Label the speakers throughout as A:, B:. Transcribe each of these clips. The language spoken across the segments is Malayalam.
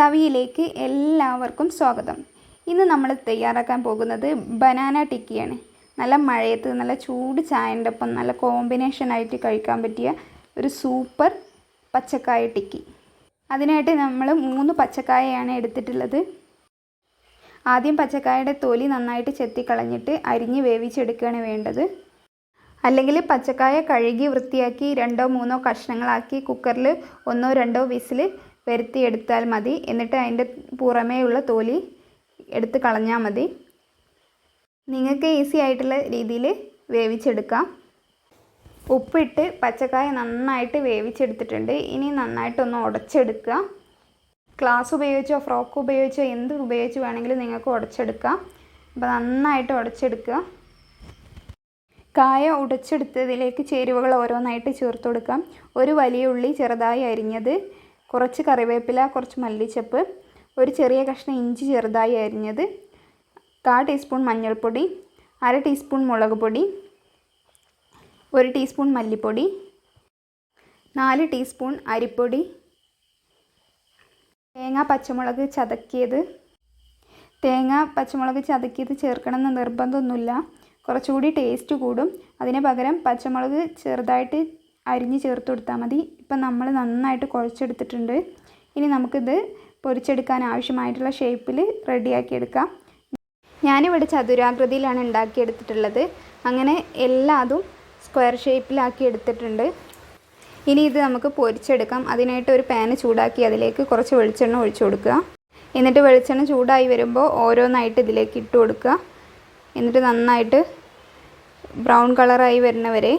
A: തവിയിലേക്ക് എല്ലാവർക്കും സ്വാഗതം. ഇന്ന് നമ്മൾ തയ്യാറാക്കാൻ പോകുന്നത് ബനാന ടിക്കിയാണ്. നല്ല മഴയത്ത് നല്ല ചൂട് ചായൻ്റെ ഒപ്പം നല്ല കോമ്പിനേഷനായിട്ട് കഴിക്കാൻ പറ്റിയ ഒരു സൂപ്പർ പച്ചക്കായ ടിക്കി. അതിനായിട്ട് നമ്മൾ 3 പച്ചക്കായയാണ് എടുത്തിട്ടുള്ളത്. ആദ്യം പച്ചക്കായയുടെ തൊലി നന്നായിട്ട് ചെത്തിക്കളഞ്ഞിട്ട് അരിഞ്ഞ് വേവിച്ചെടുക്കുകയാണ് വേണ്ടത്. അല്ലെങ്കിൽ പച്ചക്കായ കഴുകി വൃത്തിയാക്കി 2-3 കഷ്ണങ്ങളാക്കി കുക്കറിൽ 1-2 വിസിൽ വരുത്തിയെടുത്താൽ മതി. എന്നിട്ട് അതിൻ്റെ പുറമേയുള്ള തൊലി എടുത്ത് കളഞ്ഞാൽ മതി. നിങ്ങൾക്ക് ഈസി ആയിട്ടുള്ള രീതിയിൽ വേവിച്ചെടുക്കാം. ഉപ്പിട്ട് പച്ചക്കായ നന്നായിട്ട് വേവിച്ചെടുത്തിട്ടുണ്ട്. ഇനി നന്നായിട്ടൊന്ന് ഉടച്ചെടുക്കുക. ഗ്ലാസ് ഉപയോഗിച്ചോ ഫ്രോക്ക് ഉപയോഗിച്ചോ എന്ത് ഉപയോഗിച്ച് വേണമെങ്കിലും നിങ്ങൾക്ക് ഉടച്ചെടുക്കാം. അപ്പോൾ നന്നായിട്ട് ഉടച്ചെടുക്കുക. കായ ഉടച്ചെടുത്തതിലേക്ക് ചേരുവകൾ ഓരോന്നായിട്ട് ചേർത്ത് കൊടുക്കാം. ഒരു വലിയ ഉള്ളി ചെറുതായി അരിഞ്ഞത്, കുറച്ച് കറിവേപ്പില, കുറച്ച് മല്ലിച്ചപ്പ്, ഒരു ചെറിയ കഷ്ണം ഇഞ്ചി ചെറുതായി അരിഞ്ഞത്, 1/4 ടീസ്പൂൺ മഞ്ഞൾപ്പൊടി, 1/2 ടീസ്പൂൺ മുളക് പൊടി, 1 ടീസ്പൂൺ മല്ലിപ്പൊടി, 4 ടീസ്പൂൺ അരിപ്പൊടി, തേങ്ങ പച്ചമുളക് ചതക്കിയത് ചേർക്കണമെന്ന് നിർബന്ധമൊന്നുമില്ല. കുറച്ചുകൂടി ടേസ്റ്റ് കൂടും. അതിന് പകരം പച്ചമുളക് ചെറുതായിട്ട് അരിഞ്ഞ് ചേർത്ത് കൊടുത്താൽ മതി. ഇപ്പം നമ്മൾ നന്നായിട്ട് കുഴച്ചെടുത്തിട്ടുണ്ട്. ഇനി നമുക്കിത് പൊരിച്ചെടുക്കാൻ ആവശ്യമായിട്ടുള്ള ഷേപ്പിൽ റെഡിയാക്കിയെടുക്കാം. ഞാനിവിടെ ചതുരാകൃതിയിലാണ് ഉണ്ടാക്കിയെടുത്തിട്ടുള്ളത്. അങ്ങനെ എല്ലാതും സ്ക്വയർ ഷേപ്പിലാക്കി എടുത്തിട്ടുണ്ട്. ഇനി ഇത് നമുക്ക് പൊരിച്ചെടുക്കാം. അതിനായിട്ട് ഒരു പാന് ചൂടാക്കി അതിലേക്ക് കുറച്ച് വെളിച്ചെണ്ണ ഒഴിച്ചു കൊടുക്കുക. എന്നിട്ട് വെളിച്ചെണ്ണ ചൂടായി വരുമ്പോൾ ഓരോന്നായിട്ട് ഇതിലേക്ക് ഇട്ട് കൊടുക്കുക. എന്നിട്ട് നന്നായിട്ട് ബ്രൗൺ കളറായി വരുന്നവരെ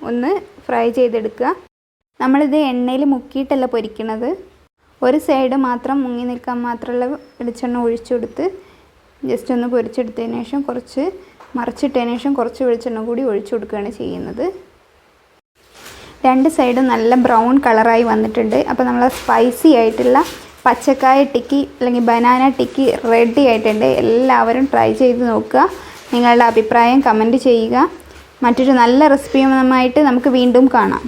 A: ഒന്ന് ഫ്രൈ ചെയ്തെടുക്കുക. നമ്മളിത് എണ്ണയിൽ മുക്കിയിട്ടല്ല പൊരിക്കുന്നത്. ഒരു സൈഡ് മാത്രം മുങ്ങി നിൽക്കാൻ മാത്രമുള്ള വെളിച്ചെണ്ണ ഒഴിച്ചു കൊടുത്ത് ജസ്റ്റ് ഒന്ന് പൊരിച്ചെടുത്തതിന് ശേഷം കുറച്ച് മറിച്ചിട്ടതിന് ശേഷം കുറച്ച് വെളിച്ചെണ്ണ കൂടി ഒഴിച്ചു കൊടുക്കുകയാണ് ചെയ്യുന്നത്. 2 സൈഡും നല്ല ബ്രൗൺ കളറായി വന്നിട്ടുണ്ട്. അപ്പോൾ നമ്മൾ സ്പൈസി ആയിട്ടുള്ള പച്ചക്കായ ടിക്കി അല്ലെങ്കിൽ ബനാന ടിക്കി റെഡി ആയിട്ടുണ്ട്. എല്ലാവരും ട്രൈ ചെയ്ത് നോക്കുക. നിങ്ങളുടെ അഭിപ്രായം കമൻറ്റ് ചെയ്യുക. മറ്റൊരു നല്ല റെസിപ്പിയുമായിട്ട് നമുക്ക് വീണ്ടും കാണാം.